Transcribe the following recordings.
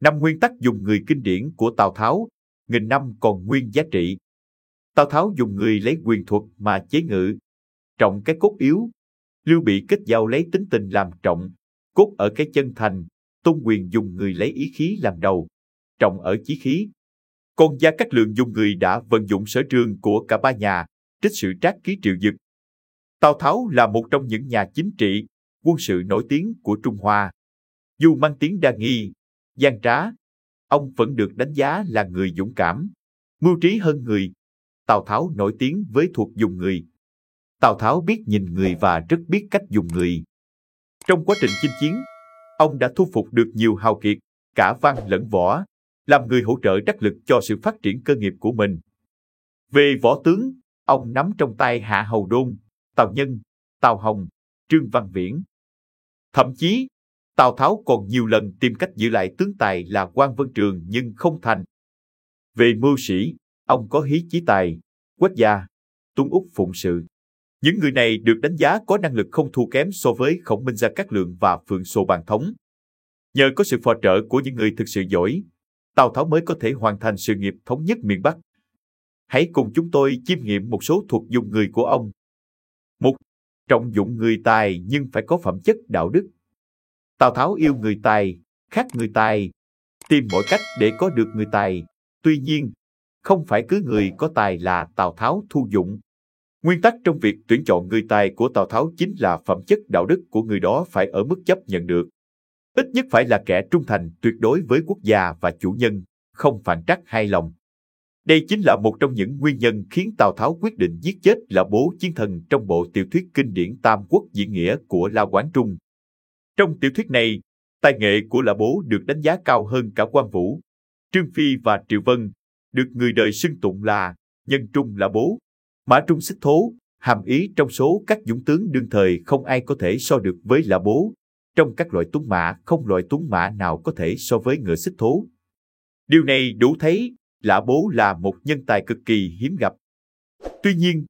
5 nguyên tắc dùng người kinh điển của Tào Tháo, nghìn năm còn nguyên giá trị. Tào Tháo dùng người lấy quyền thuật mà chế ngự, trọng cái cốt yếu. Lưu Bị kết giao lấy tính tình làm trọng, cốt ở cái chân thành. Tôn Quyền dùng người lấy ý khí làm đầu, trọng ở chí khí. Còn Gia Cát Lượng dùng người đã vận dụng sở trường của cả ba nhà, trích sự trác ký Triệu Dực. Tào Tháo là một trong những nhà chính trị, quân sự nổi tiếng của Trung Hoa. Dù mang tiếng đa nghi, gian trá, ông vẫn được đánh giá là người dũng cảm, mưu trí hơn người. Tào Tháo nổi tiếng với thuật dùng người. Tào Tháo biết nhìn người và rất biết cách dùng người. Trong quá trình chinh chiến, ông đã thu phục được nhiều hào kiệt, cả văn lẫn võ, làm người hỗ trợ đắc lực cho sự phát triển cơ nghiệp của mình. Về võ tướng, ông nắm trong tay Hạ Hầu Đôn, Tào Nhân, Tào Hồng, Trương Văn Viễn. Thậm chí, Tào Tháo còn nhiều lần tìm cách giữ lại tướng tài là Quan Vân Trường nhưng không thành. Về mưu sĩ, ông có Hí Chí Tài, Quách Gia, Tuân Úc Phụng Sự. Những người này được đánh giá có năng lực không thua kém so với Khổng Minh, Gia Cát Lượng và Phượng Sô Bàn Thống. Nhờ có sự phò trợ của những người thực sự giỏi, Tào Tháo mới có thể hoàn thành sự nghiệp thống nhất miền Bắc. Hãy cùng chúng tôi chiêm nghiệm một số thuật dùng người của ông. 1. Trọng dụng người tài nhưng phải có phẩm chất đạo đức. Tào Tháo yêu người tài, khắc người tài, tìm mọi cách để có được người tài. Tuy nhiên, không phải cứ người có tài là Tào Tháo thu dụng. Nguyên tắc trong việc tuyển chọn người tài của Tào Tháo chính là phẩm chất đạo đức của người đó phải ở mức chấp nhận được. Ít nhất phải là kẻ trung thành tuyệt đối với quốc gia và chủ nhân, không phản trắc hai lòng. Đây chính là một trong những nguyên nhân khiến Tào Tháo quyết định giết chết Lã Bố chiến thần trong bộ tiểu thuyết kinh điển Tam Quốc diễn nghĩa của La Quán Trung. Trong tiểu thuyết này, tài nghệ của Lã Bố được đánh giá cao hơn cả Quan Vũ, Trương Phi và Triệu Vân, được người đời xưng tụng là nhân trung Lã Bố. Mã Trung Xích Thố, hàm ý trong số các dũng tướng đương thời không ai có thể so được với Lã Bố. Trong các loại tuấn mã, không loại tuấn mã nào có thể so với ngựa Xích Thố. Điều này đủ thấy Lã Bố là một nhân tài cực kỳ hiếm gặp. Tuy nhiên,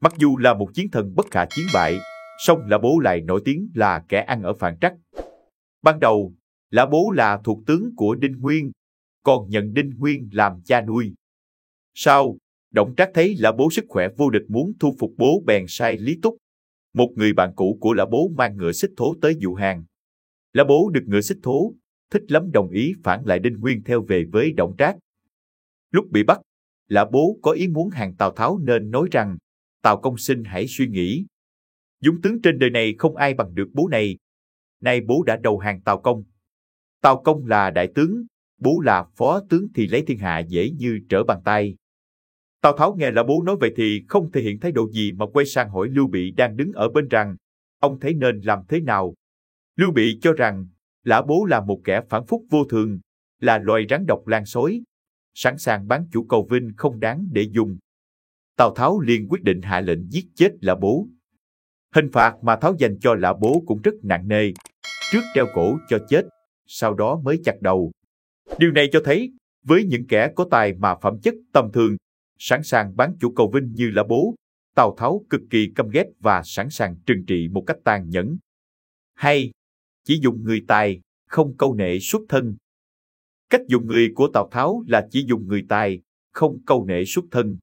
mặc dù là một chiến thần bất khả chiến bại, song Lã Bố lại nổi tiếng là kẻ ăn ở phản trắc. Ban đầu, Lã Bố là thuộc tướng của Đinh Nguyên, còn nhận Đinh Nguyên làm cha nuôi. Sau, Đổng Trác thấy Lã Bố sức khỏe vô địch muốn thu phục bố bèn sai Lý Túc, một người bạn cũ của Lã Bố mang ngựa Xích Thố tới dụ hàng. Lã Bố được ngựa Xích Thố, thích lắm đồng ý phản lại Đinh Nguyên theo về với Đổng Trác. Lúc bị bắt, Lã Bố có ý muốn hàng Tào Tháo nên nói rằng, Tào công xin hãy suy nghĩ. Dũng tướng trên đời này không ai bằng được bố này. Nay bố đã đầu hàng Tào công. Tào công là đại tướng, bố là phó tướng thì lấy thiên hạ dễ như trở bàn tay. Tào Tháo nghe Lã Bố nói vậy thì không thể hiện thái độ gì mà quay sang hỏi Lưu Bị đang đứng ở bên rằng, ông thấy nên làm thế nào? Lưu Bị cho rằng, Lã Bố là một kẻ phản phúc vô thường, là loài rắn độc lan sói, sẵn sàng bán chủ cầu vinh không đáng để dùng. Tào Tháo liền quyết định hạ lệnh giết chết Lã Bố. Hình phạt mà Tháo dành cho Lã Bố cũng rất nặng nề, trước treo cổ cho chết, sau đó mới chặt đầu. Điều này cho thấy, với những kẻ có tài mà phẩm chất tầm thường, sẵn sàng bán chủ cầu vinh như Lã Bố, Tào Tháo cực kỳ căm ghét và sẵn sàng trừng trị một cách tàn nhẫn. Hay, chỉ dùng người tài, không câu nệ xuất thân. Cách dùng người của Tào Tháo là chỉ dùng người tài, không câu nệ xuất thân.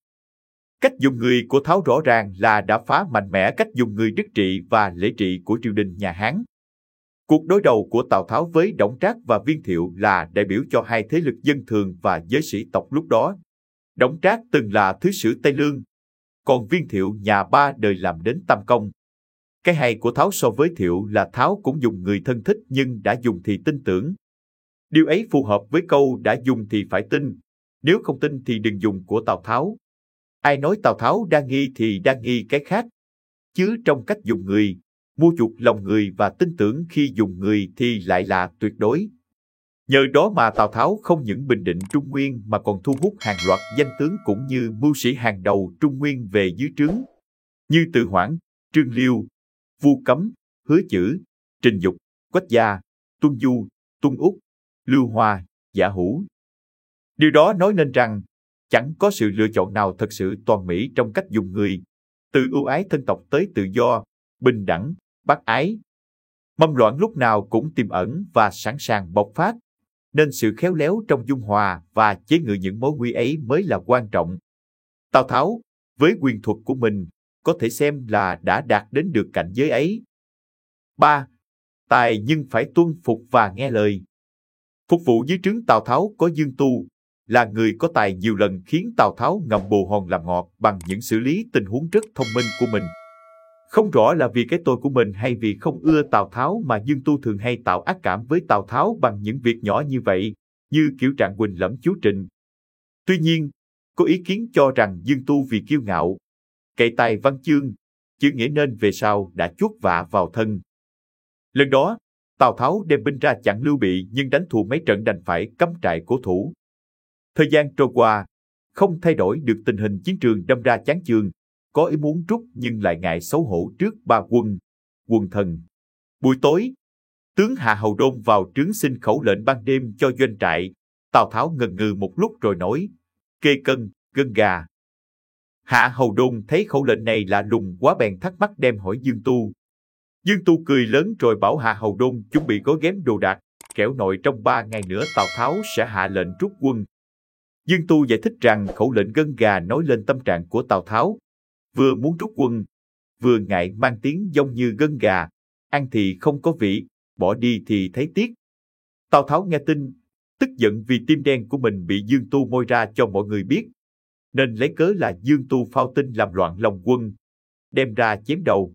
Cách dùng người của Tháo rõ ràng là đã phá mạnh mẽ cách dùng người đức trị và lễ trị của triều đình nhà Hán. Cuộc đối đầu của Tào Tháo với Đổng Trác và Viên Thiệu là đại biểu cho hai thế lực dân thường và giới sĩ tộc lúc đó. Đổng Trác từng là thứ sử Tây Lương, còn Viên Thiệu nhà ba đời làm đến tam công. Cái hay của Tháo so với Thiệu là Tháo cũng dùng người thân thích nhưng đã dùng thì tin tưởng. Điều ấy phù hợp với câu đã dùng thì phải tin, nếu không tin thì đừng dùng của Tào Tháo. Ai nói Tào Tháo đa nghi thì đa nghi cái khác. Chứ trong cách dùng người, mua chuộc lòng người và tin tưởng khi dùng người thì lại là tuyệt đối. Nhờ đó mà Tào Tháo không những bình định Trung Nguyên mà còn thu hút hàng loạt danh tướng cũng như mưu sĩ hàng đầu Trung Nguyên về dưới trướng, như Từ Hoảng, Trương Liêu, Vu Cấm, Hứa Chử, Trình Dục, Quách Gia, Tuân Du, Tuân Úc, Lưu Hoa, Giả Hữu. Điều đó nói nên rằng, chẳng có sự lựa chọn nào thật sự toàn mỹ trong cách dùng người, từ ưu ái thân tộc tới tự do, bình đẳng, bác ái. Mầm loạn lúc nào cũng tiềm ẩn và sẵn sàng bộc phát. nên sự khéo léo trong dung hòa và chế ngự những mối nguy ấy mới là quan trọng. Tào Tháo, với quyền thuật của mình, có thể xem là đã đạt đến được cảnh giới ấy. 3. Tài nhưng phải tuân phục và nghe lời. Phục vụ dưới trướng Tào Tháo có Dương Tu, là người có tài nhiều lần khiến Tào Tháo ngậm bồ hòn làm ngọt bằng những xử lý tình huống rất thông minh của mình. Không rõ là vì cái tôi của mình hay vì không ưa Tào Tháo mà Dương Tu thường hay tạo ác cảm với Tào Tháo bằng những việc nhỏ như vậy, như kiểu Trạng Quỳnh lẫm chú Trịnh. Tuy nhiên, có ý kiến cho rằng Dương Tu vì kiêu ngạo, cậy tài văn chương, chữ nghĩa nên về sau đã chuốc vạ vào thân. Lần đó, Tào Tháo đem binh ra chặn Lưu Bị nhưng đánh thua mấy trận đành phải cắm trại cố thủ. Thời gian trôi qua, không thay đổi được tình hình chiến trường đâm ra chán chường, có ý muốn rút nhưng lại ngại xấu hổ trước ba quân thần. Buổi tối, tướng Hạ Hầu Đôn vào trướng xin khẩu lệnh ban đêm cho doanh trại. Tào Tháo ngần ngừ một lúc rồi nói, kê cân, gân gà. Hạ Hầu Đôn thấy khẩu lệnh này lạ lùng quá bèn thắc mắc đem hỏi Dương Tu. Dương Tu cười lớn rồi bảo Hạ Hầu Đôn chuẩn bị gói ghém đồ đạc, kẻo nội trong 3 ngày nữa Tào Tháo sẽ hạ lệnh rút quân. Dương Tu giải thích rằng khẩu lệnh gân gà nói lên tâm trạng của Tào Tháo, vừa muốn rút quân, vừa ngại mang tiếng giống như gân gà, ăn thì không có vị, bỏ đi thì thấy tiếc. Tào Tháo nghe tin, tức giận vì tim đen của mình bị Dương Tu moi ra cho mọi người biết, nên lấy cớ là Dương Tu phao tin làm loạn lòng quân, đem ra chém đầu.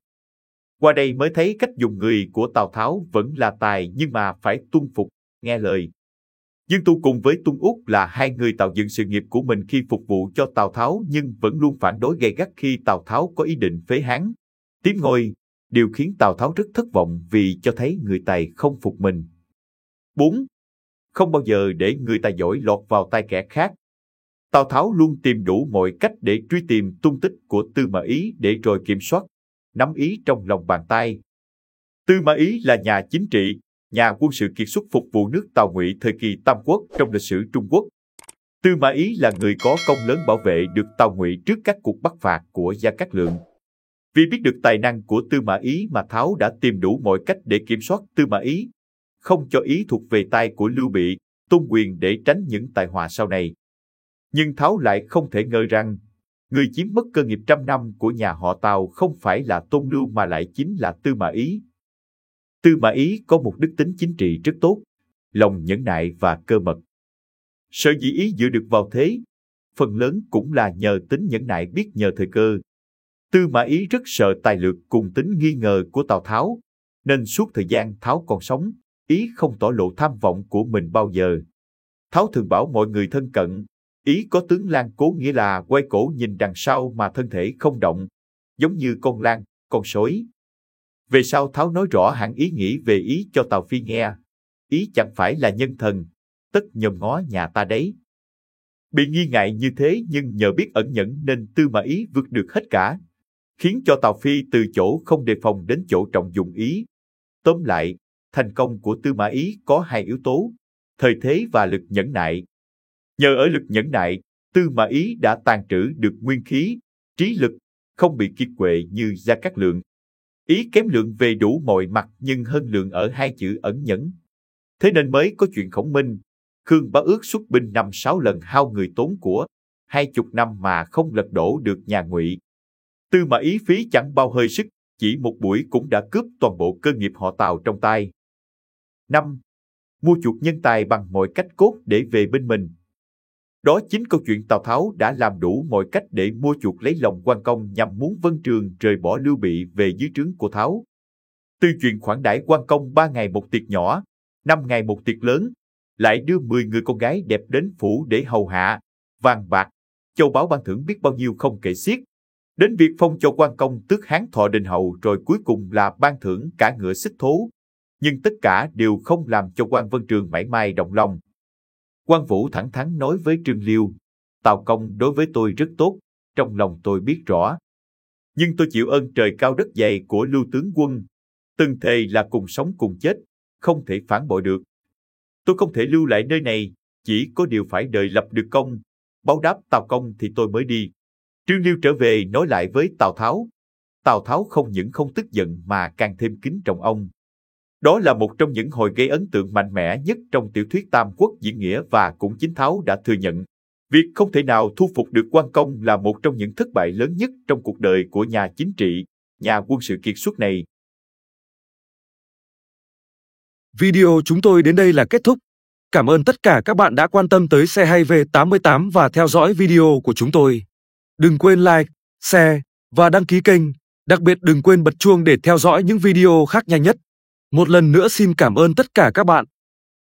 Qua đây mới thấy cách dùng người của Tào Tháo vẫn là tài nhưng mà phải tuân phục, nghe lời. Dương Tu cùng với Tuân Úc là hai người tạo dựng sự nghiệp của mình khi phục vụ cho Tào Tháo nhưng vẫn luôn phản đối gay gắt khi Tào Tháo có ý định phế Hán, tiếp ngôi, điều khiến Tào Tháo rất thất vọng vì cho thấy người tài không phục mình. 4. Không bao giờ để người tài giỏi lọt vào tay kẻ khác. Tào Tháo luôn tìm đủ mọi cách để truy tìm tung tích của Tư Mã Ý để rồi kiểm soát, nắm ý trong lòng bàn tay. Tư Mã Ý là nhà chính trị, nhà quân sự kiệt xuất phục vụ nước Tào Ngụy thời kỳ Tam Quốc trong lịch sử Trung Quốc. Tư Mã Ý là người có công lớn bảo vệ được Tào Ngụy trước các cuộc bắt phạt của Gia Cát Lượng. Vì biết được tài năng của Tư Mã Ý mà Tháo đã tìm đủ mọi cách để kiểm soát Tư Mã Ý, không cho ý thuộc về tay của Lưu Bị, Tôn Quyền để tránh những tai họa sau này. Nhưng Tháo lại không thể ngờ rằng, người chiếm mất cơ nghiệp trăm năm của nhà họ Tào không phải là Tôn Lưu mà lại chính là Tư Mã Ý. Tư Mã Ý có một đức tính chính trị rất tốt, lòng nhẫn nại và cơ mật. Sở dĩ Ý giữ được vào thế, phần lớn cũng là nhờ tính nhẫn nại biết nhờ thời cơ. Tư Mã Ý rất sợ tài lược cùng tính nghi ngờ của Tào Tháo, nên suốt thời gian Tháo còn sống, Ý không tỏ lộ tham vọng của mình bao giờ. Tháo thường bảo mọi người thân cận, Ý có tướng lang cố nghĩa là quay cổ nhìn đằng sau mà thân thể không động, giống như con lang, con sói. Về sau Tháo nói rõ hẳn ý nghĩ về Ý cho Tào Phi nghe. Ý chẳng phải là nhân thần, tất nhòm ngó nhà ta đấy. Bị nghi ngại như thế nhưng nhờ biết ẩn nhẫn nên Tư Mã Ý vượt được hết cả, khiến cho Tào Phi từ chỗ không đề phòng đến chỗ trọng dụng Ý. Tóm lại, thành công của Tư Mã Ý có hai yếu tố, thời thế và lực nhẫn nại. Nhờ ở lực nhẫn nại, Tư Mã Ý đã tàn trữ được nguyên khí, trí lực, không bị kiệt quệ như Gia Cát Lượng. Ý kém Lượng về đủ mọi mặt nhưng hơn Lượng ở hai chữ ẩn nhẫn. Thế nên mới có chuyện Khổng Minh, Khương Bá Ước xuất binh 5-6 lần hao người tốn của, 20 năm mà không lật đổ được nhà Ngụy. Tư Mã Ý phí chẳng bao hơi sức, chỉ một buổi cũng đã cướp toàn bộ cơ nghiệp họ Tào trong tay. 5. Mua chuộc nhân tài bằng mọi cách cốt để về bên mình. Đó chính câu chuyện Tào Tháo đã làm đủ mọi cách để mua chuộc lấy lòng Quan Công nhằm muốn Vân Trường rời bỏ Lưu Bị về dưới trướng của Tháo. Từ chuyện khoản đãi Quan Công 3 ngày một tiệc nhỏ, 5 ngày một tiệc lớn, lại đưa 10 người con gái đẹp đến phủ để hầu hạ, vàng bạc, châu báu ban thưởng biết bao nhiêu không kể xiết. Đến việc phong cho Quan Công tước Hán Thọ Đình Hầu rồi cuối cùng là ban thưởng cả ngựa xích thố. Nhưng tất cả đều không làm cho Quan Vân Trường mảy may động lòng. Quan Vũ thẳng thắn nói với Trương Liêu, Tào công đối với tôi rất tốt, trong lòng tôi biết rõ. Nhưng tôi chịu ơn trời cao đất dày của Lưu tướng quân, từng thề là cùng sống cùng chết, không thể phản bội được. Tôi không thể lưu lại nơi này, chỉ có điều phải đợi lập được công, báo đáp Tào công thì tôi mới đi. Trương Liêu trở về nói lại với Tào Tháo. Tào Tháo không những không tức giận mà càng thêm kính trọng ông. Đó là một trong những hồi gây ấn tượng mạnh mẽ nhất trong tiểu thuyết Tam Quốc diễn nghĩa và cũng chính Tháo đã thừa nhận. Việc không thể nào thu phục được Quan Công là một trong những thất bại lớn nhất trong cuộc đời của nhà chính trị, nhà quân sự kiệt xuất này. Video chúng tôi đến đây là kết thúc. Cảm ơn tất cả các bạn đã quan tâm tới Xe Hay V88 và theo dõi video của chúng tôi. Đừng quên like, share và đăng ký kênh. Đặc biệt đừng quên bật chuông để theo dõi những video khác nhanh nhất. Một lần nữa xin cảm ơn tất cả các bạn.